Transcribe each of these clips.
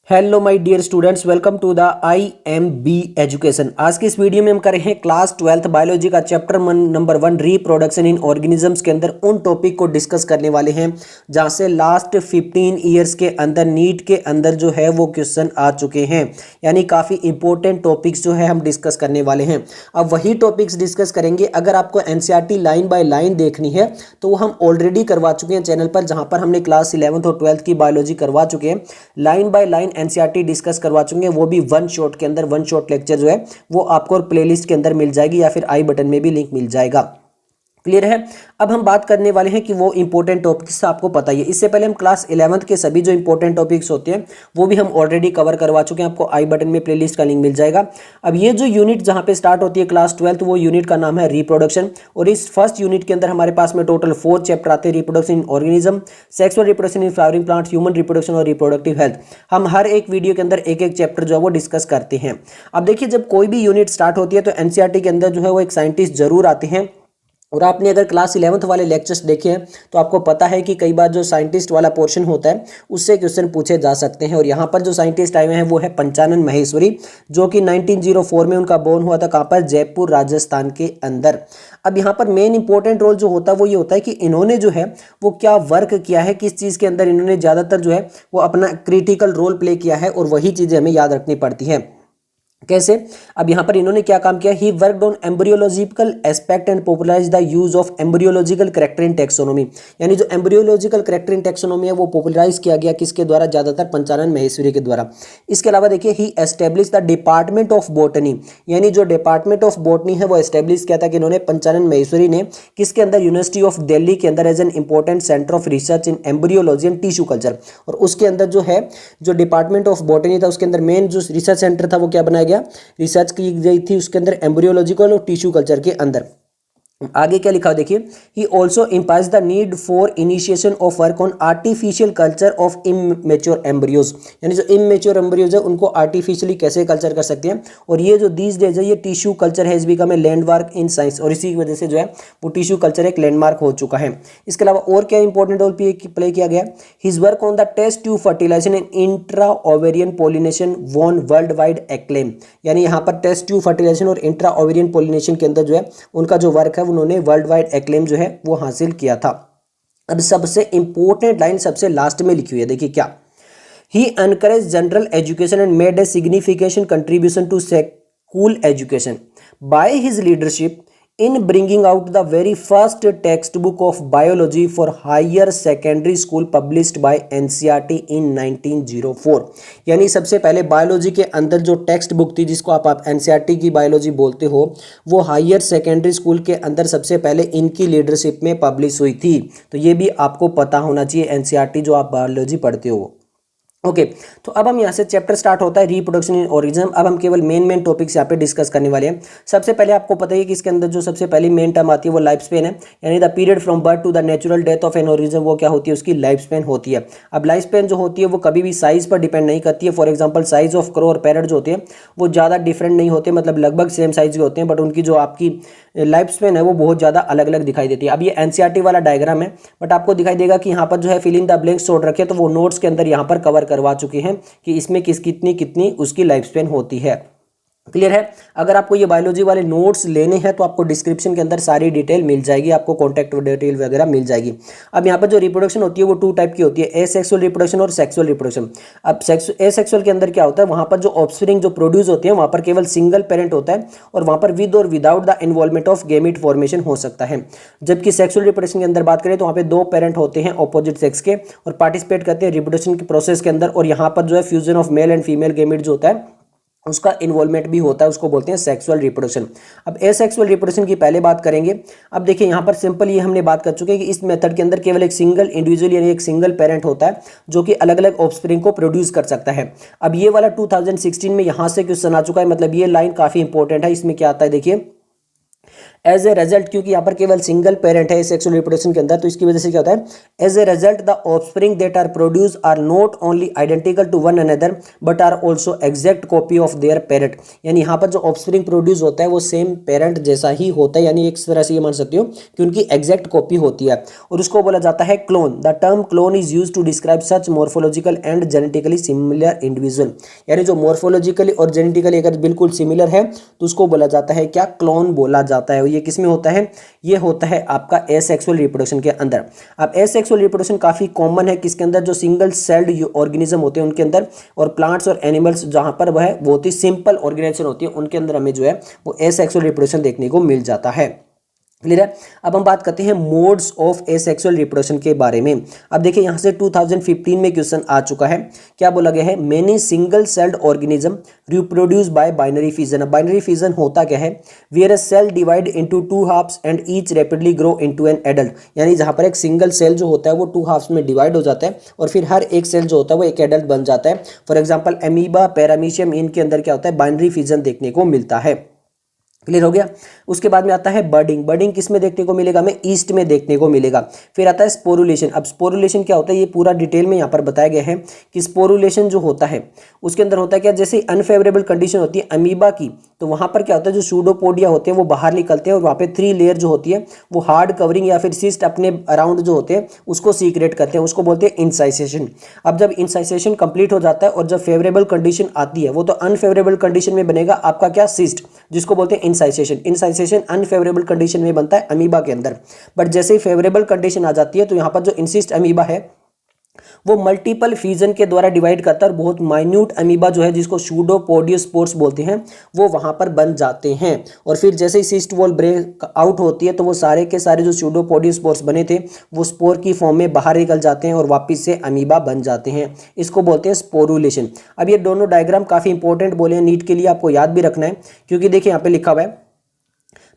Hello my dear students, welcome to the IMB education. आज की इस वीडियो में हम करें क्लास 12th बायोलॉजी का chapter number 1 reproduction in organisms के अंदर उन टॉपिक को डिस्कस करने वाले हैं जहां से लास्ट 15 ईयर्स के अंदर नीट के अंदर जो है वो क्वेश्चन आ चुके हैं। यानी काफ़ी इंपॉर्टेंट टॉपिक्स जो है हम डिस्कस करने वाले हैं। अब वही टॉपिक्स डिस्कस करेंगे। अगर आपको NCERT लाइन बाय लाइन देखनी है तो वो हम ऑलरेडी करवा चुके हैं चैनल पर, जहाँ पर हमने क्लास 11th और 12th की बायोलॉजी करवा चुके हैं। Line by line NCERT discuss करवा चुके हैं, वो भी वन शॉट के अंदर। वन शॉट लेक्चर जो है वो आपको प्लेलिस्ट के अंदर मिल जाएगी या फिर आई बटन में भी लिंक मिल जाएगा। क्लियर है। अब हम बात करने वाले हैं कि वो इंपॉर्टेंट टॉपिक्स आपको पता ही है। इससे पहले हम क्लास 11th के सभी जो इंपॉर्टेंट टॉपिक्स होते हैं वो भी हम ऑलरेडी कवर करवा चुके हैं। आपको आई बटन में प्लेलिस्ट का लिंक मिल जाएगा। अब ये जो यूनिट जहां पे स्टार्ट होती है क्लास 12th, वो यूनिट का नाम है रिप्रोडक्शन। और इस फर्स्ट यूनिट के अंदर हमारे पास में टोटल 4 चैप्टर आते हैं। Reproduction in organism, sexual reproduction in flowering plants, human reproduction और रिप्रोडक्टिव हेल्थ। हम हर एक वीडियो के अंदर एक एक चैप्टर जो है वो डिस्कस करते हैं। अब देखिए, जब कोई भी यूनिट स्टार्ट होती है तो NCERT के अंदर जो है वो एक साइंटिस्ट जरूर आते हैं। और आपने अगर क्लास 11th वाले लेक्चर्स देखे हैं तो आपको पता है कि कई बार जो साइंटिस्ट वाला पोर्शन होता है उससे क्वेश्चन पूछे जा सकते हैं। और यहाँ पर जो साइंटिस्ट आए हुए हैं वो है पंचानन महेश्वरी, जो कि 1904 में उनका बोर्न हुआ था। कहाँ पर? जयपुर, राजस्थान के अंदर। अब यहाँ पर मेन इंपॉर्टेंट रोल जो होता है वो ये होता है कि इन्होंने जो है वो क्या वर्क किया है, किस चीज़ के अंदर इन्होंने ज़्यादातर जो है वो अपना क्रिटिकल रोल प्ले किया है, और वही चीज़ें हमें याद रखनी पड़ती हैं। कैसे? अब यहाँ पर इन्होंने क्या काम किया? He worked on embryological aspect and popularize the use of embryological character in taxonomy. यानी जो एम्ब्रियोलॉजिकल कैरेक्टर इन टेक्सोनोमी है वो पॉपुलराइज किया गया किसके द्वारा? ज़्यादातर पंचानन महेश्वरी के द्वारा। इसके अलावा देखिए, he establish the department of botany. यानी जो डिपार्टमेंट ऑफ बॉटनी है वो एस्टेब्लिश किया था कि इन्होंने पंचानन महेश्वरी ने किसके अंदर? यूनिवर्सिटी ऑफ दिल्ली के अंदर as an important centre of research in embryology and tissue culture. और उसके अंदर जो है जो डिपार्टमेंट ऑफ बॉटनी था उसके अंदर मेन जो रिसर्च सेंटर था वो क्या बनाया गया? रिसर्च की गई थी उसके अंदर एम्ब्रियोलॉजिकल और टिश्यू कल्चर के अंदर। आगे क्या लिखा देखिए, he also emphasise the need for initiation of work on artificial culture of immature embryos. यानी जो इमेच्योर एम्ब्रियोज है उनको आर्टिफिशियली कैसे कल्चर कर सकते हैं। और ये जो दीज डेज है ये tissue culture has become a landmark in science, और इसी की वजह से जो है वो टिश्यू कल्चर एक लैंडमार्क हो चुका है। इसके अलावा और क्या इंपॉर्टेंट रोल प्ले किया गया? His work on the test tube fertilization and intra ovarian pollination won world wide acclaim. यानी यहाँ पर टेस्ट ट्यूब फर्टिलाइजेशन और इंट्रा ओवेरियन पोलिनेशन के अंदर जो है उनका जो वर्क है उन्होंने वर्ल्ड वाइड एक्लेम जो है वो हासिल किया था। अब सबसे इंपॉर्टेंट लाइन सबसे लास्ट में लिखी हुई है, देखिए क्या? He encourage general education and made a significant contribution to school education by his leadership in bringing out the very first textbook of biology for higher secondary school published by NCERT in 1904। यानी सबसे पहले biology के अंदर जो text book थी जिसको आप NCERT की बायोलॉजी बोलते हो, वो हायर सेकेंडरी स्कूल के अंदर सबसे पहले इनकी लीडरशिप में पब्लिश हुई थी। तो ये भी आपको पता होना चाहिए, NCERT जो आप बायोलॉजी पढ़ते हो। ओके तो अब हम यहाँ से चैप्टर स्टार्ट होता है रिप्रोडक्शन इन ऑर्गेनिज्म। अब हम केवल मेन टॉपिक्स यहाँ पे डिस्कस करने वाले हैं। सबसे पहले आपको पता है कि इसके अंदर जो सबसे पहली मेन टर्म आती है वो लाइफ स्पेन है। यानी the period from birth to the natural death of an organism, वो क्या होती है? उसकी लाइफ स्पेन होती है। अब लाइफ स्पेन जो होती है वो कभी भी साइज पर डिपेंड नहीं करती है। For example size of crow और पैरट जो होते हैं वो ज़्यादा डिफरेंट नहीं होते, मतलब लगभग सेम साइज के होते हैं, बट उनकी जो आपकी लाइफ स्पेन है वो बहुत ज़्यादा अलग अलग दिखाई देती है। अब ये NCERT वाला डायग्राम है, बट आपको दिखाई देगा कि यहाँ पर जो है फिल इन द ब्लैंक्स छोड़ रखे, तो वो नोट्स के अंदर यहाँ पर कवर करवा चुके हैं कि इसमें कितनी कितनी उसकी लाइफ स्पेन होती है। क्लियर है। अगर आपको ये बायोलॉजी वाले नोट्स लेने हैं तो आपको डिस्क्रिप्शन के अंदर सारी डिटेल मिल जाएगी, आपको कॉन्टैक्ट डिटेल वगैरह मिल जाएगी। अब यहाँ पर जो रिप्रोडक्शन होती है वो 2 टाइप की होती है, एसेक्सुअल रिप्रोडक्शन और सेक्सुअल रिप्रोडक्शन। अब एसेक्सुअल के अंदर क्या होता है? वहाँ पर जो ऑफस्प्रिंग जो प्रोड्यूस होते हैं वहाँ पर केवल सिंगल पेरेंट होता है, और वहाँ पर विद और without the involvement of gamete formation हो सकता है। जबकि सेक्सुअल रिप्रोडक्शन के अंदर बात करें तो वहाँ पे 2 पेरेंट होते हैं ऑपोजिट सेक्स के, और पार्टिसिपेट करते हैं रिप्रोडक्शन के प्रोसेस के अंदर। और यहाँ पर जो है fusion of male and female gamete जो होता है उसका इन्वॉल्वमेंट भी होता है, उसको बोलते हैं सेक्सुअल रिप्रोडक्शन। अब एसेक्सुअल रिप्रोडक्शन की पहले बात करेंगे। अब देखिए यहाँ पर सिंपल ये हमने बात कर चुके हैं कि इस मेथड के अंदर केवल एक सिंगल इंडिविजुअल यानी एक सिंगल पेरेंट होता है जो कि अलग अलग ऑफस्प्रिंग को प्रोड्यूस कर सकता है। अब ये वाला 2016 में यहाँ से क्वेश्चन आ चुका है, मतलब ये लाइन काफी इंपॉर्टेंट है। इसमें क्या आता है देखिए, एज ए रिजल्ट, क्योंकि यहाँ पर केवल सिंगल पेरेंट है सेक्सुअल रिप्रोडक्शन के अंदर, तो इसकी वजह से क्या होता है, as a result the offspring that are produce are not only identical to one another but are also exact copy of their parent. यानी यहाँ पर जो ऑफस्प्रिंग प्रोड्यूस होता है वो सेम पेरेंट जैसा ही होता है, यानी एक तरह से ये मान सकते हो कि उनकी एग्जैक्ट कॉपी होती है, और उसको बोला जाता है clone. The term clone is use to describe such morphological and genetically similar individual. यानी जो मॉर्फोलॉजिकली और जेनेटिकली अगर बिल्कुल सिमिलर है तो उसको बोला जाता है क्या, क्लोन बोला जाता है। ये किस में होता है, ये होता है आपका एसेक्सुअल रिप्रोडक्शन के अंदर। अब एसेक्सुअल रिप्रोडक्शन काफी कॉमन है किसके अंदर, जो सिंगल सेल्ड ऑर्गेनिज्म होते हैं उनके अंदर, और प्लांट्स और एनिमल्स जहां पर वह बहुत ही सिंपल ऑर्गेनाइजेशन होती है उनके अंदर हमें जो है वो एसेक्सुअल रिप्रोडक्शन देखने को मिल जाता है। क्लियर है। अब हम बात करते हैं मोड्स ऑफ एसेक्सुअल रिप्रोडक्शन के बारे में। अब देखिए यहां से 2015 में क्वेश्चन आ चुका है, क्या बोला गया है, many single celled organism reproduce by binary fission. अब बाइनरी फिजन होता क्या है, where a cell divide into two halves and each rapidly grow into an adult. यानी जहां पर एक सिंगल सेल जो होता है वो टू हाफ्स में डिवाइड हो जाता है और फिर हर एक सेल जो होता है वो एक एडल्ट बन जाता है। फॉर एग्जाम्पल एमीबा, पैरामीशियम, इनके अंदर क्या होता है, बाइनरी फिजन देखने को मिलता है। क्लियर हो गया। उसके बाद में आता है बर्डिंग। बर्डिंग किस में देखने को मिलेगा, हमें ईस्ट में देखने को मिलेगा। फिर आता है स्पोरुलेशन। अब स्पोरुलेशन क्या होता है, ये पूरा डिटेल में यहाँ पर बताया गया है कि स्पोरुलेशन जो होता है उसके अंदर होता है क्या, जैसे अनफेवरेबल कंडीशन होती है अमीबा की, तो वहां पर क्या होता है, जो सूडोपोडिया होते हैं वो बाहर निकलते हैं और वहाँ पे 3 लेयर जो होती है वो हार्ड कवरिंग या फिर सिस्ट अपने अराउंड जो होते हैं उसको सीक्रेट करते हैं, उसको बोलते हैं इंसाइसेशन। अब जब इंसाइसेशन कंप्लीट हो जाता है और जब फेवरेबल कंडीशन आती है, वो तो अनफेवरेबल कंडीशन में बनेगा आपका क्या, सिस्ट, जिसको बोलते हैं इंसाइसेशन। इंसाइसेशन अनफेवरेबल कंडीशन में बनता है अमीबा के अंदर, बट जैसे ही फेवरेबल कंडीशन आ जाती है तो यहाँ पर जो इंसिस्ट अमीबा है वो मल्टीपल फ्यूजन के द्वारा डिवाइड करता है और बहुत माइन्यूट अमीबा जो है जिसको सूडोपोडियोस्पोर्स बोलते हैं वो वहां पर बन जाते हैं। और फिर जैसे ही सिस्ट वॉल ब्रेक आउट होती है तो वो सारे के सारे जो सूडोपोडियोस्पोर्स बने थे वो स्पोर की फॉर्म में बाहर निकल जाते हैं और वापिस से अमीबा बन जाते हैं। इसको बोलते हैं स्पोरुलेशन। अब ये दोनों डायग्राम काफी इंपॉर्टेंट बोले हैं, नीट के लिए आपको याद भी रखना है, क्योंकि देखिए यहाँ पे लिखा हुआ है,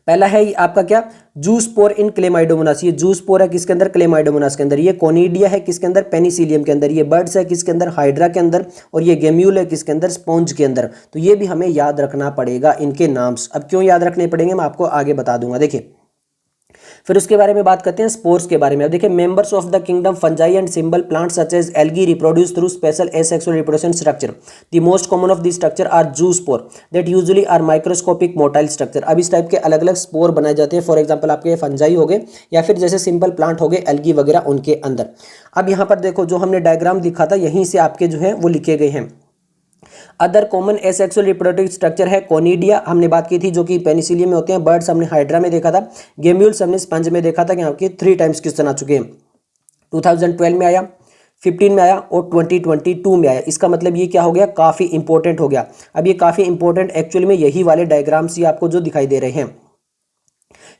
पहला है आपका क्या, जूस्पोर इन क्लेमाइडोमोनास। ये जूस्पोर है किसके अंदर, क्लेमाइडोमोनास के अंदर। ये कोनिडिया है किसके अंदर, पेनिसिलियम के अंदर। ये बर्ड्स है किसके अंदर, हाइड्रा के अंदर। और ये गेम्यूल है किसके अंदर, स्पॉन्ज के अंदर। तो ये भी हमें याद रखना पड़ेगा इनके नाम्स। अब क्यों याद रखने पड़ेंगे मैं आपको आगे बता दूंगा। देखिए फिर उसके बारे में बात करते हैं स्पोर्स के बारे में। अब देखिए members of the kingdom fungi and simple plants such as algae reproduce through special asexual reproduction structure. The most common of this structure are zoospore that usually are microscopic motile structure. अब इस type के अलग अलग spore बनाए जाते हैं, for example आपके fungi हो गए या फिर जैसे सिंपल प्लांट हो गए एल्गी वगैरह उनके अंदर। अब यहाँ पर देखो जो हमने डायग्राम लिखा था यहीं से आपके जो है वो लिखे गए हैं। Other common asexual reproductive structure है कोनिडिया, हमने बात की थी, जो कि पेनिसिलियम में होते हैं। बर्ड्स हमने हाइड्रा में देखा था। गेम्यूल्स हमने स्पंज में देखा था कि आपके 3 टाइम्स क्वेश्चन आ चुके हैं। 2012 में आया, 15 में आया और 2022 में आया। इसका मतलब ये क्या हो गया, काफी इंपॉर्टेंट हो गया। अब ये काफी इंपॉर्टेंट एक्चुअली में यही वाले डायग्राम्स ही आपको जो दिखाई दे रहे हैं।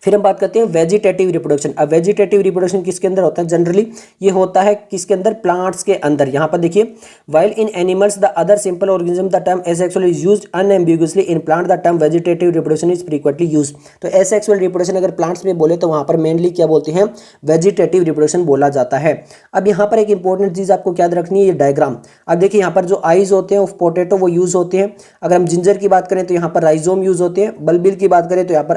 फिर हम बात करते हैं वेजिटेटिव रिप्रोडक्शन। अब वेजिटेटिव रिप्रोडक्शन किसके अंदर होता है, जनरली ये होता है किसके अंदर, प्लांट्स के अंदर। यहां पर देखिए while in animals the other simple organism the term asexual is used unambiguously, in plant the term vegetative reproduction is frequently used. तो एसेक्सुअल रिप्रोडक्शन अगर प्लांट्स में बोले तो वहां पर मेनली क्या बोलते हैं, वेजिटेटिव रिप्रोडक्शन बोला जाता है। अब यहाँ पर एक इंपॉर्टेंट चीज आपको याद रखनी है, ये डायग्राम। अब देखिए यहाँ पर जो आईज होते हैं ऑफ पोटैटो वो यूज होते हैं। अगर हम जिंजर की बात करें तो यहाँ पर राइजोम यूज होते हैं। बल्बिल की बात करें तो यहाँ पर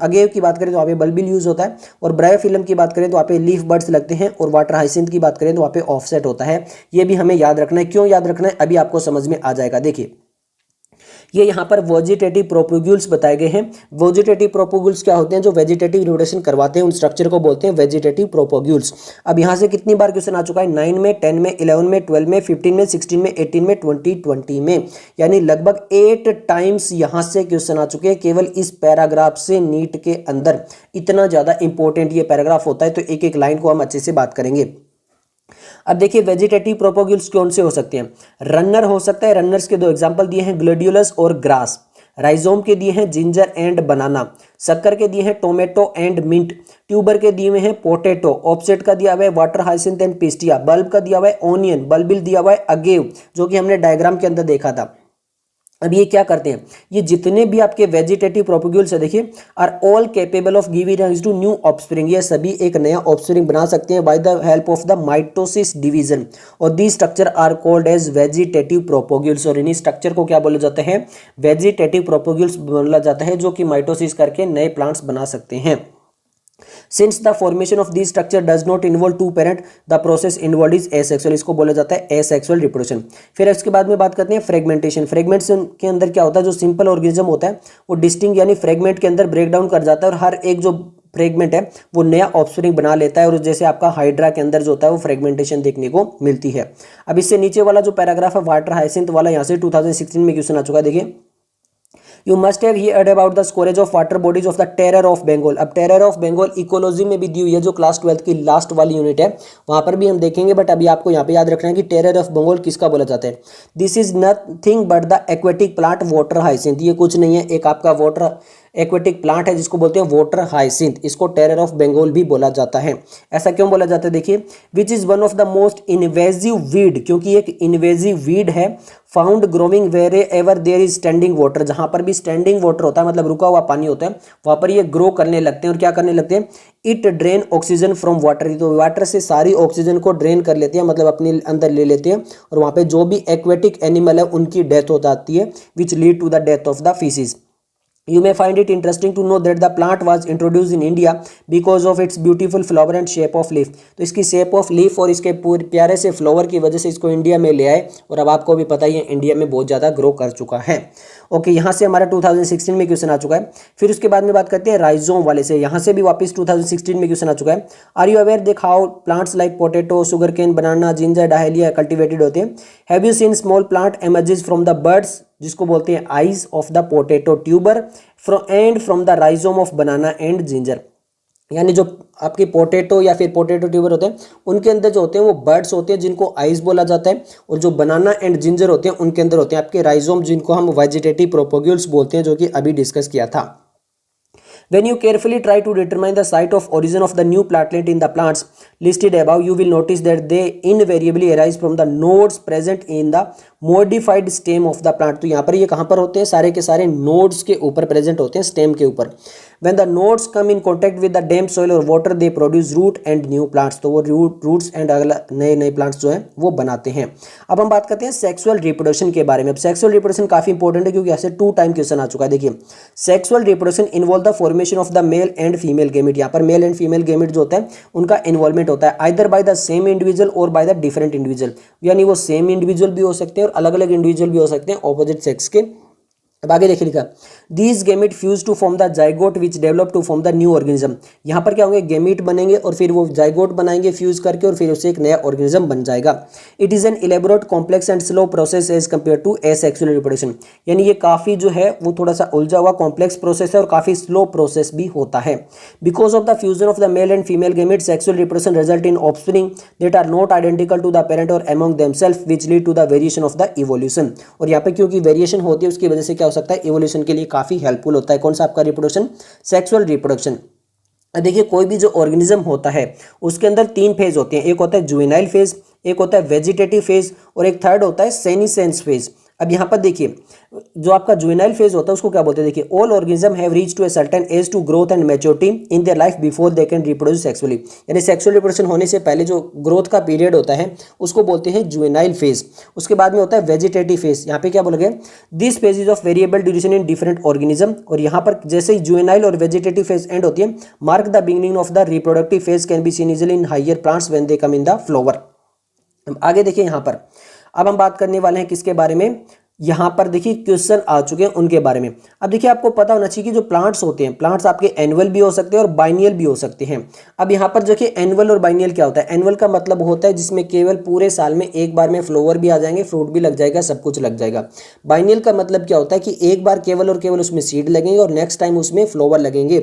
अगेव की बात करें तो वहाँ पे बल्बिल यूज होता है। और ब्रायोफिल्म की बात करें तो वहाँ पे लीफ बर्ड्स लगते हैं। और वाटर हाइसिंथ की बात करें तो वहाँ पे ऑफसेट होता है। ये भी हमें याद रखना है। क्यों याद रखना है अभी आपको समझ में आ जाएगा। देखिए ये यहाँ पर वेजिटेटिव प्रोपोग्यूल्स बताए गए हैं। वेजिटेटिव प्रोपोग्यूल्स क्या होते हैं, जो वेजिटेटिव रिप्रोडक्शन करवाते हैं उन स्ट्रक्चर को बोलते हैं वेजिटेटिव प्रोपोग्यूल्स। अब यहाँ से कितनी बार क्वेश्चन आ चुका है, 9 में, 10 में, 11 में, 12 में, 15 में, 16 में, 18 में, 20 में, यानी लगभग 8 टाइम्स यहाँ से क्वेश्चन आ चुके हैं केवल इस पैराग्राफ से नीट के अंदर। इतना ज्यादा इंपॉर्टेंट ये पैराग्राफ होता है, तो एक एक लाइन को हम अच्छे से बात करेंगे। अब देखिए वेजिटेटिव प्रोपोग्यूल्स कौन से हो सकते हैं, रनर हो सकता है। रनर्स के 2 एग्जांपल दिए हैं, ग्लेडियोलस और ग्रास। राइजोम के दिए हैं जिंजर एंड बनाना। शक्कर के दिए हैं टोमेटो एंड मिंट। ट्यूबर के दिए हुए हैं पोटैटो। ऑफसेट का दिया हुआ है water hyacinth and pistia. Bulb का दिया हुआ है ओनियन। बल्बिल दिया हुआ है अगेव, जो कि हमने डायग्राम के अंदर देखा था। अब ये क्या करते हैं, ये जितने भी आपके वेजिटेटिव प्रोपोग्यूल्स है देखिए, are all capable of giving rise to new offspring, ये सभी एक नया ऑफस्प्रिंग बना सकते हैं by the help of the mitosis division, और the structure are called as vegetative propagules, और इन्हीं स्ट्रक्चर को क्या बोला जाता है, वेजिटेटिव प्रोपोग्यूल्स बोला जाता है, जो कि माइटोसिस करके नए प्लांट्स बना सकते हैं। Since the formation of these structure does not involve two parent, the process involved is asexual, इसको बोला जाता है asexual reproduction। फिर इसके बाद में बात करते हैं फ्रेगमेंटेशन। फ्रेगमेंटेशन के अंदर क्या होता है, जो सिंपल ऑर्गेनिज्म होता है वो डिस्टिंक्ट यानी फ्रेगमेंट के अंदर ब्रेक डाउन कर जाता है, और हर एक जो फ्रेगमेंट है वो नया ऑफस्प्रिंग बना लेता है, और जैसे आपका हाइड्रा के अंदर जो होता है वो फ्रेगमेंटेशन देखने को मिलती है। अब इससे नीचे वाला जो पैराग्राफ है वाटर हाइसिंथ वाला, यहाँ से 2016 में क्वेश्चन आ चुका है, देखिए you must have heard about the scourge of water bodies of the terror of Bengal. अब टेरर ऑफ बंगाल इकोलॉजी में भी दी हुई है, जो क्लास 12 की लास्ट वाली यूनिट है वहां पर भी हम देखेंगे, बट अभी आपको यहाँ पे याद रखना है कि टेरर ऑफ बंगाल किसका बोला जाता है। This is nothing but the aquatic plant water hyacinth, ये कुछ नहीं है, एक आपका वाटर एक्वेटिक प्लांट है जिसको बोलते हैं वाटर हाइसिंथ, इसको टेरर ऑफ बंगाल भी बोला जाता है। ऐसा क्यों बोला जाता है, देखिए which is one of the most invasive weed, क्योंकि एक इन्वेजिव वीड है, found growing wherever there is standing water, जहां पर भी स्टैंडिंग वाटर होता है मतलब रुका हुआ पानी होता है वहां पर ये ग्रो करने लगते हैं, और क्या करने लगते हैं, it drain oxygen from water, तो वाटर से सारी ऑक्सीजन को ड्रेन कर लेते हैं, मतलब अपने अंदर ले लेते हैं, और वहां पे जो भी एक्वेटिक एनिमल है उनकी डेथ हो जाती है, which lead to the death of the fishes. You may find it interesting to know that the plant was introduced in India because of its beautiful flower and shape of leaf। तो इसकी shape of leaf और इसके पूरे प्यारे से flower की वजह से इसको इंडिया में ले आए, और अब आपको भी पता ही है इंडिया में बहुत ज़्यादा ग्रो कर चुका है। ओके, यहाँ से हमारा 2016 में क्वेश्चन आ चुका है। फिर उसके बाद में बात करते हैं राइजोम वाले से, यहाँ से भी वापस 2016 में क्वेश्चन आ चुका है। आर यू अवेयर देख how plants like potato, sugar cane, banana, ginger, dahlia cultivated होते हैं। Have you seen small plant emerges from the buds, जिसको बोलते हैं eyes of the potato tuber from the rhizome of banana and ginger, यानी जो आपके potato या फिर पोटैटो ट्यूबर होते हैं उनके अंदर जो होते हैं वो बर्ड्स होते हैं जिनको आइज बोला जाता है, और जो बनाना एंड जिंजर होते हैं उनके अंदर होते हैं आपके राइजोम, जिनको हम वेजिटेटिव प्रोपोग्यूल्स बोलते हैं, जो कि अभी डिस्कस किया था। When you carefully try to determine the site of origin of the new plantlet in the plants listed above, you will notice that they invariably arise from the nodes present in the modified stem of the plant। तो यहाँ पर ये कहाँ पर होते हैं, सारे के सारे nodes के ऊपर present होते हैं, stem के ऊपर। When the nodes come in contact with the damp soil or water, they produce root and new plants। तो वो roots and अगला नए नए plants जो है वो बनाते हैं। अब हम बात करते हैं सेक्सुअल रिप्रोडक्शन के बारे में। अब सेक्सुअल रिप्रोडक्शन काफी इंपॉर्टेंट है, क्योंकि ऐसे 2 टाइम क्वेश्चन आ चुका है। देखिए sexual reproduction involve the formation of the male and female gamete. यहाँ पर मेल एंड फीमेल गेमिट जो होता है उनका इन्वॉल्वमेंट होता है either by the same individual और बाय द डिफरेंट इंडिविजुअल, यानी वो सेम इंडिविजुअल भी हो सकते हैं और अलग अलग इंडिविजुअल भी हो सकते हैं ऑपोजिट सेक्स के। अब आगे देखिए लिखा, these gamete fuse to form the zygote which develop to form the new organism. यहाँ पर क्या होंगे, गेमिट बनेंगे और फिर वो जाइगोट बनाएंगे फ्यूज करके, और फिर उससे एक नया ऑर्गेनिज्म बन जाएगा। It is an elaborate complex and slow process as compare to asexual reproduction, यानी ये काफी जो है वो थोड़ा सा उलझा हुआ कॉम्प्लेक्स प्रोसेस है और काफी स्लो प्रोसेस भी होता है। Because of the fusion of the male and female gamete, sexual reproduction result in offspring that are not identical to the parent और among themself which lead to the variation of the evolution. और यहाँ पे क्योंकि variation होती है उसकी वजह से क्या हो सकता है, इवोल्यूशन के लिए काफी हेल्पफुल होता है। कौन सा आपका रिप्रोडक्शन, सेक्सुअल रिप्रोडक्शन। देखिए कोई भी जो ऑर्गेनिज्म होता है उसके अंदर 3 फेज होते हैं, एक होता है जुवेनाइल फेज, एक होता है वेजिटेटिव फेज, और एक थर्ड होता है सेनिसेंस फेज। अब यहाँ पर देखिए जो आपका जुवेनाइल फेज होता है उसको क्या बोलते हैं, देखिए all organism have reached to a certain age to growth and maturity in their life before they can reproduce sexually, यानी सेक्सुअल रिप्रोडक्शन होने से पहले जो ग्रोथ का पीरियड होता है उसको बोलते हैं जुवेनाइल फेज। उसके बाद में होता है वेजिटेटिव फेज, यहाँ पे क्या बोला गया, this phase is of variable duration in different organism. और यहाँ पर जैसे ही जुवेनाइल और वेजिटेटिव फेज एंड होती है, mark the beginning of the reproductive phase can be seen easily in higher plants when they come in the flower. आगे देखिए यहाँ पर अब हम बात करने वाले हैं किसके बारे में, यहाँ पर देखिए क्वेश्चन आ चुके हैं उनके बारे में। अब देखिए आपको पता होना चाहिए कि जो प्लांट्स होते हैं, प्लांट्स आपके एनुअल भी हो सकते हैं और बाइनियल भी हो सकते हैं। अब यहाँ पर देखिए एनुअल और बाइनियल क्या होता है, एनुअल का मतलब होता है जिसमें केवल पूरे साल में एक बार में फ्लावर भी आ जाएंगे, फ्रूट भी लग जाएगा, सब कुछ लग जाएगा। बाइनियल का मतलब क्या होता है कि एक बार केवल और केवल उसमें सीड लगेंगे और नेक्स्ट टाइम उसमें फ्लावर लगेंगे,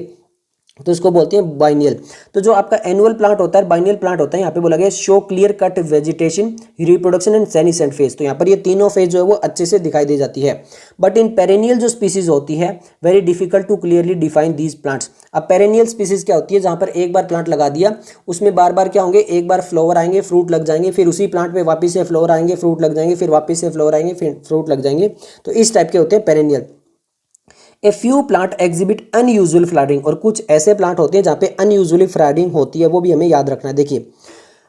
तो इसको बोलते हैं बाइनियल। तो जो आपका एनुअल प्लांट होता है, बाइनियल प्लांट होता है, यहाँ पे बोला गया show clear cut vegetation, reproduction and senescent phase. तो यहाँ पर ये तीनों फेज जो है वो अच्छे से दिखाई दे जाती है। बट इन पेरेनियल जो स्पीसीज होती है, very difficult to clearly define these plants. अब पेरेनियल स्पीसीज क्या होती है, जहाँ पर एक बार प्लांट लगा दिया उसमें बार बार क्या होंगे, एक बार फ्लावर आएंगे, फ्रूट लग जाएंगे, फिर उसी प्लांट पे वापस से फ्लावर आएंगे, फ्रूट लग जाएंगे, फिर वापस से फ्लावर आएंगे, फिर फ्रूट लग जाएंगे। तो इस टाइप के होते हैं perennial. A few plant exhibit unusual flowering, और कुछ ऐसे प्लांट होते हैं जहाँ पे अनयूजुअली फ्लावरिंग होती है, वो भी हमें याद रखना है। देखिए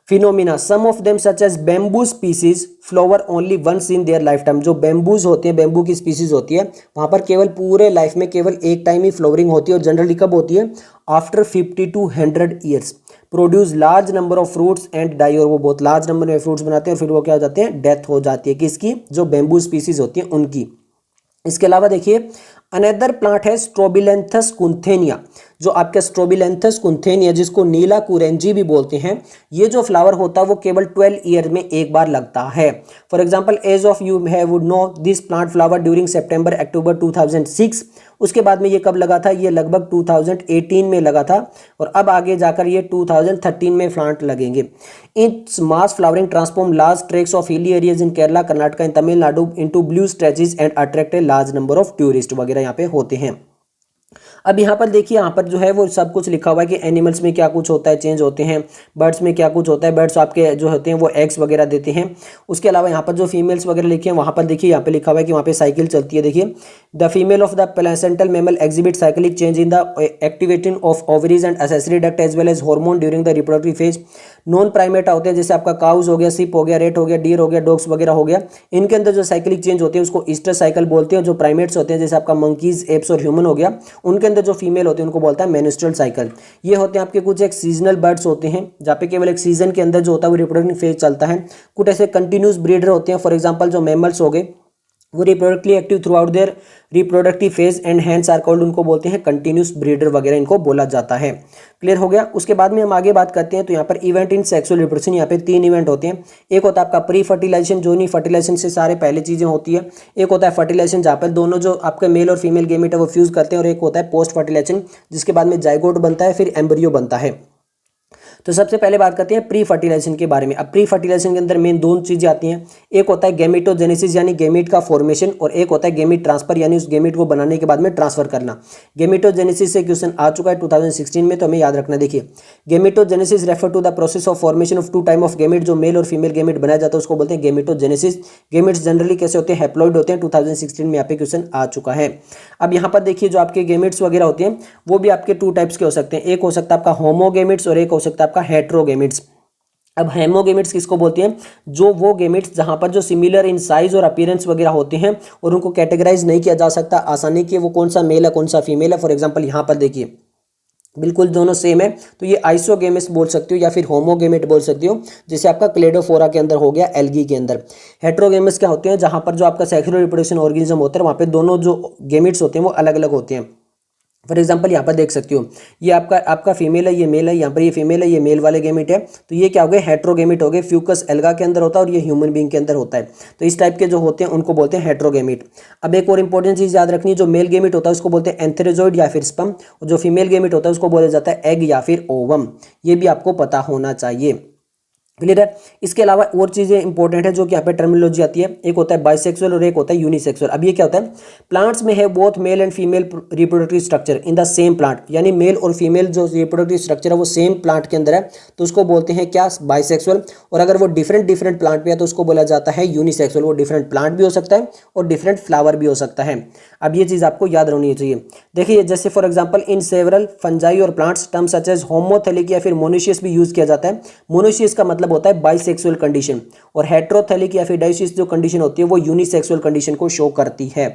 phenomena, some of them such as bamboo species flower only once in their life time. जो बैम्बूज होते हैं, बैम्बू की स्पीसीज होती है, वहाँ पर केवल पूरे लाइफ में केवल एक टाइम ही फ्लावरिंग होती है, और जनरली कब होती है, after 50 to 100 years. Produce large number of fruits and die, और वो बहुत लार्ज नंबर में फ्रूट्स बनाते हैं और फिर वो क्या हो जाते हैं, डेथ हो जाती है किसकी, जो बैम्बू स्पीसीज होती है उनकी। इसके अलावा देखिए अनदर प्लांट है स्ट्रोबिलेंथस कुंथेनिया, जो आपका स्ट्रोबिलेंथस कुंथेनिया जिसको नीला कुरेंजी भी बोलते हैं, ये जो फ्लावर होता है वो केवल 12 ईयर में एक बार लगता है। For example as of you would know this plant flower during September October 2006। उसके बाद में ये कब लगा था, ये लगभग 2018 में लगा था, और अब आगे जाकर ये 2013 में प्लांट लगेंगे। Its mass flowering transform large tracts of hilly areas in Kerala, Karnataka and Tamil Nadu into blue stretches and attract a large number of tourist वगैरह यहाँ पे होते हैं। अब यहाँ पर देखिए, यहाँ पर जो है वो सब कुछ लिखा हुआ है कि एनिमल्स में क्या कुछ होता है, चेंज होते हैं, बर्ड्स में क्या कुछ होता है, बर्ड्स आपके जो होते हैं वो एग्स वगैरह देते हैं। उसके अलावा यहाँ पर जो फीमेल्स वगैरह लिखे हैं वहाँ पर देखिए, यहाँ पे लिखा हुआ है कि वहाँ पे साइकिल चलती है। देखिए the female of the placental mammal exhibit cyclic change in the activating of ovaries and accessory duct as well as hormone during the reproductive phase. Non primates होते हैं, जैसे आपका काउज हो गया, सिप हो गया, रेट हो गया, डीर हो गया, डॉग्स वगैरह हो गया, इनके अंदर जो साइक्लिक चेंज होते हैं उसको ईस्टर साइकिल बोलते हैं। जो प्राइमेट्स होते हैं जैसे आपका मंकीज, एप्स और ह्यूमन हो गया, उनके अंदर जो फीमेल होते हैं उनको बोलता है मेन्स्ट्रुअल साइकिल। ये होते हैं आपके कुछ एक सीजनल बर्ड्स होते हैं, जहाँ पे केवल एक सीजन के अंदर जो होता है वो रिप्रोडक्टिव फेज चलता है। कुछ ऐसे कंटिन्यूस ब्रीडर होते हैं, फॉर एग्जाम्पल जो मैमल्स हो गए, वो reproductively active throughout their reproductive phase and hence are called, उनको बोलते हैं कंटिन्यूस ब्रीडर वगैरह इनको बोला जाता है। क्लियर हो गया। उसके बाद में हम आगे बात करते हैं, तो यहाँ पर इवेंट इन सेक्सुअल रिप्रोडक्शन, यहाँ पे 3 इवेंट होते हैं। एक होता है आपका प्री फर्टिलाइजेशन, जो नहीं फर्टिलाइजेशन से सारे पहले चीजें होती है। एक होता है फर्टिलाइजेशन, जहाँ पर दोनों जो आपके मेल और फीमेल गेमेट है वो फ्यूज करते हैं, और एक होता है पोस्ट फर्टिलाइजेशन, जिसके बाद में जाइगोट बनता है, फिर एम्ब्रियो बनता है। तो सबसे पहले बात करते हैं प्री फर्टिलाइजेशन के बारे में। अब प्री फर्टिलाइजेशन के अंदर मेन 2 चीजें आती हैं, एक होता है गेमेटोजेनेसिस यानी गेमेट का फॉर्मेशन, और एक होता है गेमेट ट्रांसफर यानी उस गेमेट को बनाने के बाद में ट्रांसफर करना। गेमेटोजेनेसिस से क्वेश्चन आ चुका है 2016 में, तो हमें याद रखना। देखिए gametogenesis refer to the process of formation of 2 type of gamete, जो मेल और फीमेल गेमेट बनाया जाता है उसको बोलते हैं गेमेटोजेनेसिस। गेमेट्स जनरली कैसे होते हैं, हैप्लॉइड होते हैं। 2016 में यहाँ पे क्वेश्चन आ चुका है। अब यहाँ पर देखिए जो आपके गेमेट्स वगैरह होते हैं वो भी आपके 2 टाइप्स के हो सकते हैं, एक हो सकता है आपका होमोगेमेट्स और एक हो सकता है आपका हेट्रोगेमेट्स। अब हेमोगेमेट्स किसको बोलते हैं, जो वो गेमेट्स जहां पर जो सिमिलर इन साइज और अपीयरेंस वगैरह होते हैं और उनको कैटेगराइज नहीं किया जा सकता आसानी के, वो कौन सा मेल है कौन सा फीमेल है। फॉर एग्जांपल यहाँ पर देखिए बिल्कुल दोनों सेम है, तो ये आइसोगेमेट्स बोल सकते हो या फिर होमोगेमेट बोल सकते हो, जैसे आपका क्लेडोफोरा के अंदर हो गया, एल्गी के अंदर। हेट्रोगेमेट्स क्या होते हैं, जहां पर जो आपका सेक्सुअल रिप्रोडक्शन ऑर्गेनिज्म होता है वहां पे दोनों जो गेमेट्स होते हैं वो अलग अलग होते हैं। फॉर एग्जाम्पल यहाँ पर देख सकते हो, ये आपका फीमेल है, ये मेल है, यहाँ पर ये फीमेल है, ये मेल वाले गेमेट है, तो ये क्या हो गए, हेट्रोगेमेट हो गए। फ्यूकस एल्गा के अंदर होता है और ये ह्यूमन बीइंग के अंदर होता है, तो इस टाइप के जो होते हैं उनको बोलते हैं हेट्रोगेमेट। अब एक और इंपॉर्टेंट चीज याद रखनी, जो मेल गेमेट होता है उसको बोलते हैं एंथेरोजोइड या फिर स्पर्म, और जो फीमेल गेमेट होता है उसको बोला जाता है एग या फिर ओवम। ये भी आपको पता होना चाहिए। क्लियर है। इसके अलावा और चीजें इंपॉर्टेंट है जो कि यहाँ पे टर्मिनोलॉजी आती है, एक होता है बाइसेक्सुअल और एक होता है यूनिसेक्सुअल। अब ये क्या होता है, प्लांट्स में है both male and female reproductive structure in the same plant, यानी मेल और फीमेल जो रिप्रोडक्टिव स्ट्रक्चर है वो सेम प्लांट के अंदर है, तो उसको बोलते हैं क्या, बाइसेक्सुअल। और अगर वो डिफरेंट प्लांट पे है तो उसको बोला जाता है यूनिसेक्सुअल। वो डिफरेंट प्लांट भी हो सकता है और डिफरेंट फ्लावर भी हो सकता है। अब ये चीज आपको याद रखनी चाहिए। देखिए जैसे for example in several fungi और प्लांट्स टर्म सच एज होमोथेलिक या फिर मोनोशियस भी यूज किया जाता है। मोनोशियस का मतलब होता है बाइसेक्सुअल कंडीशन, और हेट्रोथेलिक या फिर डाइशियस जो कंडीशन होती है वो यूनिसेक्सुअल कंडीशन को शो करती है।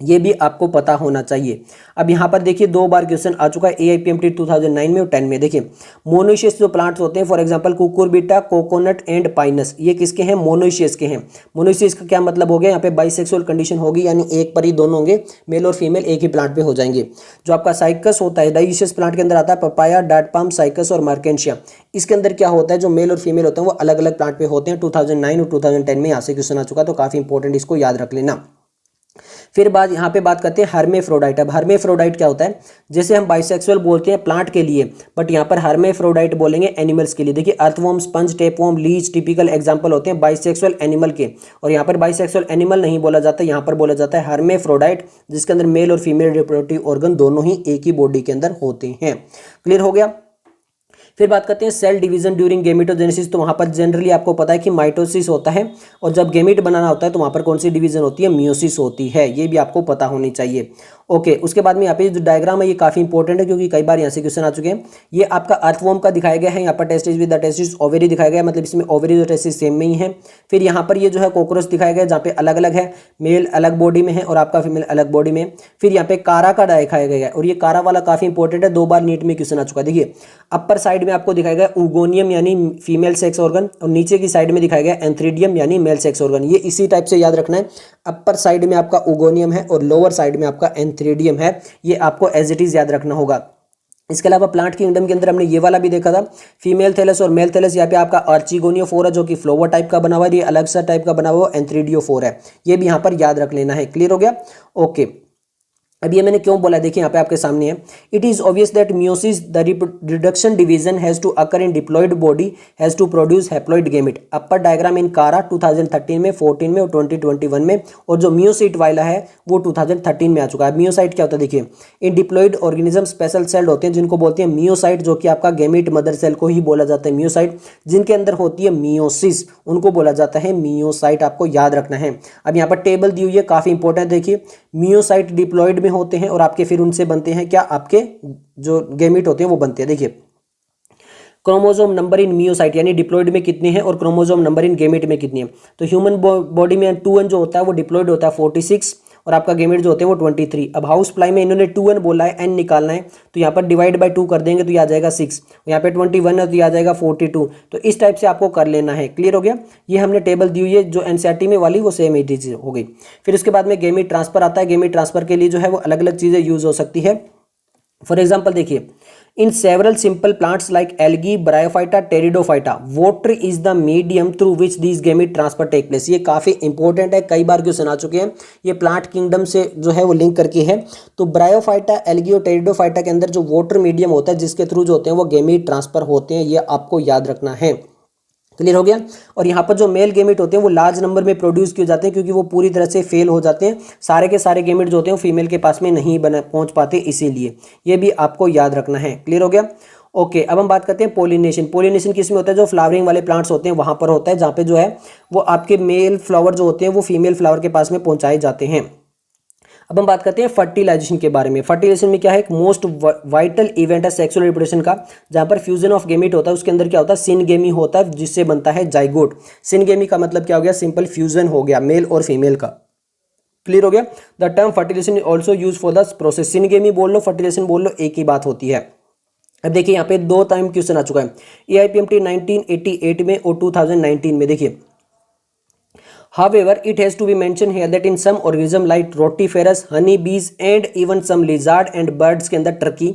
ये भी आपको पता होना चाहिए। अब यहाँ पर देखिए 2 बार क्वेश्चन आ चुका है AIPMT 2009 में और 10 में। देखिए मोनोशियस जो प्लांट्स होते हैं, for example Cucurbita, coconut and Pinus, ये किसके हैं, मोनोशियस के हैं। मोनोशियस का क्या मतलब हो गया, यहाँ पे बाइसेक्सुअल कंडीशन होगी, यानी एक पर ही दोनों होंगे, मेल और फीमेल एक ही प्लांट पे हो जाएंगे। जो आपका साइकस होता है, डाइशियस प्लांट के अंदर आता है, पपाया, डाट पाम, साइकस और मार्केंशिया। इसके अंदर क्या होता है, जो मेल और फीमेल होते हैं वो अलग अलग प्लांट पे होते हैं। 2009 और 2010 में यहाँ से क्वेश्चन आ चुका है, तो काफी इंपॉर्टेंट, इसको याद रख लेना। फिर बाद यहाँ पे बात करते हैं हर्मेफ्रोडाइट। अब हर्मेफ्रोडाइट क्या होता है, जैसे हम बाइसेक्सुअल बोलते हैं प्लांट के लिए, बट यहाँ पर हर्मेफ्रोडाइट बोलेंगे एनिमल्स के लिए। देखिए earthworm, sponge, tapeworm, leech typical example होते हैं बाइसेक्सुअल एनिमल के। और यहाँ पर बाइसेक्सुअल एनिमल नहीं बोला जाता, यहाँ पर बोला जाता है हर्मेफ्रोडाइट, जिसके अंदर मेल और फीमेल रिप्रोडक्टिव ऑर्गन दोनों ही एक ही बॉडी के अंदर होते हैं। क्लियर हो गया। फिर बात करते हैं सेल डिवीजन ड्यूरिंग गेमेटोजेनेसिस। तो वहाँ पर जनरली आपको पता है कि माइटोसिस होता है, और जब गेमेट बनाना होता है तो वहाँ पर कौन सी डिवीजन होती है, मियोसिस होती है। ये भी आपको पता होनी चाहिए। ओके, उसके बाद में यहाँ पे जो डायग्राम है ये काफी इंपॉर्टेंट है, क्योंकि कई बार यहाँ से क्वेश्चन आ चुके हैं। ये आपका अर्थवॉर्म का दिखाया गया है, यहाँ पर testis with the testis, ovary दिखाया गया है, मतलब इसमें ओवरी और टेस्टिस सेम में ही है। फिर यहाँ पर ये जो है कॉकरोच दिखाया गया है, जहाँ पे अलग अलग है, मेल अलग बॉडी में है और आपका फीमेल अलग बॉडी में। फिर यहाँ पे कारा का दिखाया गया है, और ये कारा वाला काफी इंपॉर्टेंट है, 2 बार नीट में क्वेश्चन आ चुका है। देखिए अपर साइड में आपको दिखाया गया उगोनियम यानी फीमेल सेक्स ऑर्गन, और नीचे की साइड में दिखाया गया एंथ्रीडियम यानी मेल सेक्स ऑर्गन। ये इसी टाइप से याद रखना है, अपर साइड में आपका उगोनियम है और लोअर साइड में आपका एंथ्रीडियम है। ये आपको एज इट इज याद रखना होगा। इसके अलावा प्लांट किंगडम के अंदर हमने ये वाला भी देखा था, फीमेल थैलस और मेल थैलस। यहाँ पे आपका आर्चिगोनियोफोर है जो कि फ्लोवर टाइप का बना हुआ है, ये अलग सा टाइप का बना हुआ एंथ्रीडियोफोर है। ये भी यहाँ पर याद रख लेना है। क्लियर हो गया। ओके, अब ये मैंने क्यों बोला, देखिए यहाँ पे आपके सामने है। It is obvious that meiosis the reproduction division has to occur in diploid body has to produce haploid gamete. Upper diagram in कारा 2013 में, 14 में और 2021 में, और जो मियोसाइट वाला है वो 2013 में आ चुका है। मियोसाइट क्या होता है, देखिए इन डिप्लॉयड ऑर्गेनिज्म स्पेशल सेल्ड होते हैं जिनको बोलते हैं मियोसाइट, जो कि आपका गेमेट मदर सेल को ही बोला जाता है मियोसाइट। जिनके अंदर होती है मियोसिस उनको बोला जाता है मियोसाइट, आपको याद रखना है। अब यहाँ पर टेबल दी हुई है, काफी इंपॉर्टेंट। देखिए मियोसाइट डिप्लॉयड होते हैं और आपके फिर उनसे बनते हैं क्या, आपके जो गेमेट होते हैं वो बनते हैं। देखिए क्रोमोसोम नंबर इन मियोसाइट यानी डिप्लॉयड में कितने हैं, और क्रोमोसोम नंबर इन गेमेट में कितने हैं। तो ह्यूमन बॉडी में 2n जो होता है वो डिप्लॉयड होता है 46, और आपका गेमेट जो होते हैं वो 23। अब हाउस फ्लाई में इन्होंने 2n बोला है, n निकालना है, तो यहाँ पर डिवाइड बाय 2 कर देंगे तो ये आ जाएगा 6, यहाँ पे 21 है तो ये आ जाएगा 42। तो इस टाइप से आपको कर लेना है। क्लियर हो गया। ये हमने टेबल दी हुई है, जो एनसीईआरटी में वाली वो सेम ही चीज हो गई। फिर उसके बाद में गेमेट ट्रांसफर आता है। गेमेट ट्रांसफर के लिए जो है वो अलग अलग चीजें यूज हो सकती है। फॉर एग्जाम्पल देखिए, in several simple plants like algae, bryophyta, pteridophyta, water is the medium through which this gamete transfer take place. ये काफी इंपॉर्टेंट है, कई बार क्वेश्चन आ चुके हैं। ये प्लांट किंगडम से जो है वो लिंक करके है। तो ब्रायोफाइटा, एल्गी और टेरिडोफाइटा के अंदर जो वाटर मीडियम होता है जिसके थ्रू जो होते हैं वो गेमेट ट्रांसफर होते हैं, ये आपको याद रखना है। क्लियर हो गया। और यहाँ पर जो मेल गेमेट होते हैं वो लार्ज नंबर में प्रोड्यूस किए जाते हैं, क्योंकि वो पूरी तरह से फेल हो जाते हैं। सारे के सारे गेमेट जो होते हैं फीमेल के पास में नहीं पहुंच पाते, इसीलिए ये भी आपको याद रखना है। क्लियर हो गया। ओके, अब हम बात करते हैं पोलिनेशन। पोलिनेशन किस में होता है, जो फ्लावरिंग वाले प्लांट्स होते हैं वहां पर होता है, जहाँ पे जो है वो आपके मेल फ्लावर जो होते हैं वो फीमेल फ्लावर के पास में पहुंचाए जाते हैं। अब हम बात करते हैं फर्टिलाइजेशन के बारे में। फर्टिलाइजेशन में क्या है, एक मोस्ट वाइटल इवेंट है सेक्सुअल रिप्रोडक्शन का, जहां पर फ्यूजन ऑफ गेमेट होता है। उसके अंदर क्या होता है, सिनगेमी होता है, जिससे बनता है जाइगोट। सिनगेमी का मतलब क्या हो गया, सिंपल फ्यूजन हो गया मेल और फीमेल का। क्लियर हो गया। The term fertilisation is also use for the process. Syngamy बोल लो, फर्टिलाइजेशन बोल लो, एक ही बात होती है। अब देखिए यहाँ पे 2 टाइम क्वेश्चन आ चुका है, AIPMT 1988 में और 2019 में। देखिए however it has to be mentioned here that in some organism like rotiferous, honey bees and even some lizard and birds के अंदर turkey,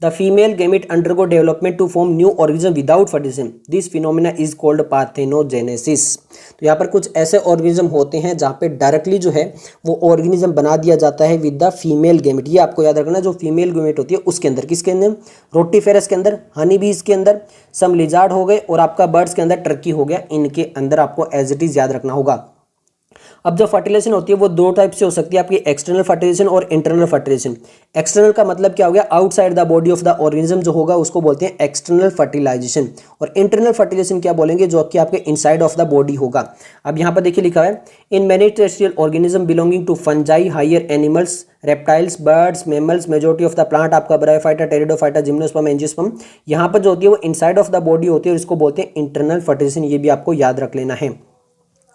the female gamete undergo development to form new organism without fertilization. This phenomena is called parthenogenesis. तो यहाँ पर कुछ ऐसे organism होते हैं जहाँ पे डायरेक्टली जो है वो ऑर्गेनिज्म बना दिया जाता है विद द फीमेल गेमेट। ये आपको याद रखना, जो फीमेल गेमेट होती है उसके अंदर, किसके अंदर, रोटीफेरस के अंदर, हनी बीज के अंदर, सम लिजार्ड हो गए और आपका बर्ड्स के अंदर टर्की हो गया। इनके अंदर आपको एज इट इज याद रखना होगा। अब जो फर्टिलाइजेशन होती है वो 2 टाइप से हो सकती है, आपकी एक्सटर्नल फर्टिलाइजेशन और इंटरनल फर्टिलाइजेशन। एक्सटर्नल का मतलब क्या हो गया, outside the body of the organism जो होगा उसको बोलते हैं एक्सटर्नल फर्टिलाइजेशन। और इंटरनल फर्टिलाइजेशन क्या बोलेंगे, जो कि आपके इनसाइड ऑफ द बॉडी होगा। अब यहाँ पर देखिए लिखा है, in many terrestrial organism belonging to fungi, higher animals, reptiles, birds, mammals, majority of the plant, आपका ब्रायोफाइटा, टेरिडोफाइटा, जिम्नोस्पर्म, एंजियोस्पर्म, यहाँ पर जो होती है वो इनसाइड ऑफ द बॉडी होती है और इसको बोलते हैं इंटरनल फर्टिलाइजेशन। ये भी आपको याद रख लेना है।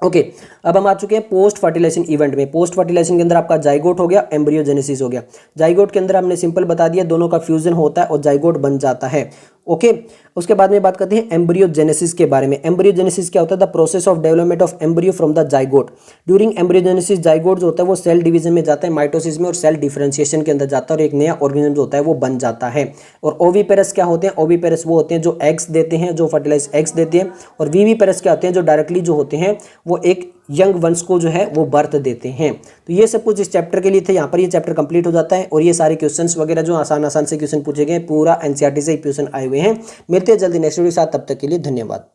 ओके, अब हम आ चुके हैं पोस्ट फर्टिलाइजेशन इवेंट में। पोस्ट फर्टिलाइजेशन के अंदर आपका जाइगोट हो गया, एम्ब्रियोजेनेसिस हो गया। जाइगोट के अंदर हमने सिंपल बता दिया, दोनों का फ्यूजन होता है और जाइगोट बन जाता है। ओके, उसके बाद में बात करते हैं एम्ब्रियोजेनेसिस के बारे में। एम्ब्रियोजेनेसिस क्या होता है, the process of development of embryo from the zygote. During embryogenesis zygote जो होता है वो सेल डिवीजन में जाता है, माइटोसिस में, और सेल डिफरेंशिएशन के अंदर जाता है और एक नया ऑर्गेनिज्म जो होता है वो बन जाता है। और ओविपेरस क्या होते हैं, ओविपेरस वो होते हैं जो एग्स देते हैं, जो फर्टिलाइज एग्स देते हैं। और वीवीपेरस क्या होते हैं, जो डायरेक्टली जो होते हैं वो एक यंग वंस को जो है वो बर्थ देते हैं। तो ये सब कुछ इस चैप्टर के लिए थे। यहाँ पर ये चैप्टर कंप्लीट हो जाता है और ये सारे क्वेश्चंस वगैरह जो आसान आसान से क्वेश्चन पूछे गए पूरा एनसीईआरटी से क्वेश्चन आए हुए हैं। मिलते हैं जल्दी नेक्स्ट वीडियो के साथ, तब तक के लिए धन्यवाद।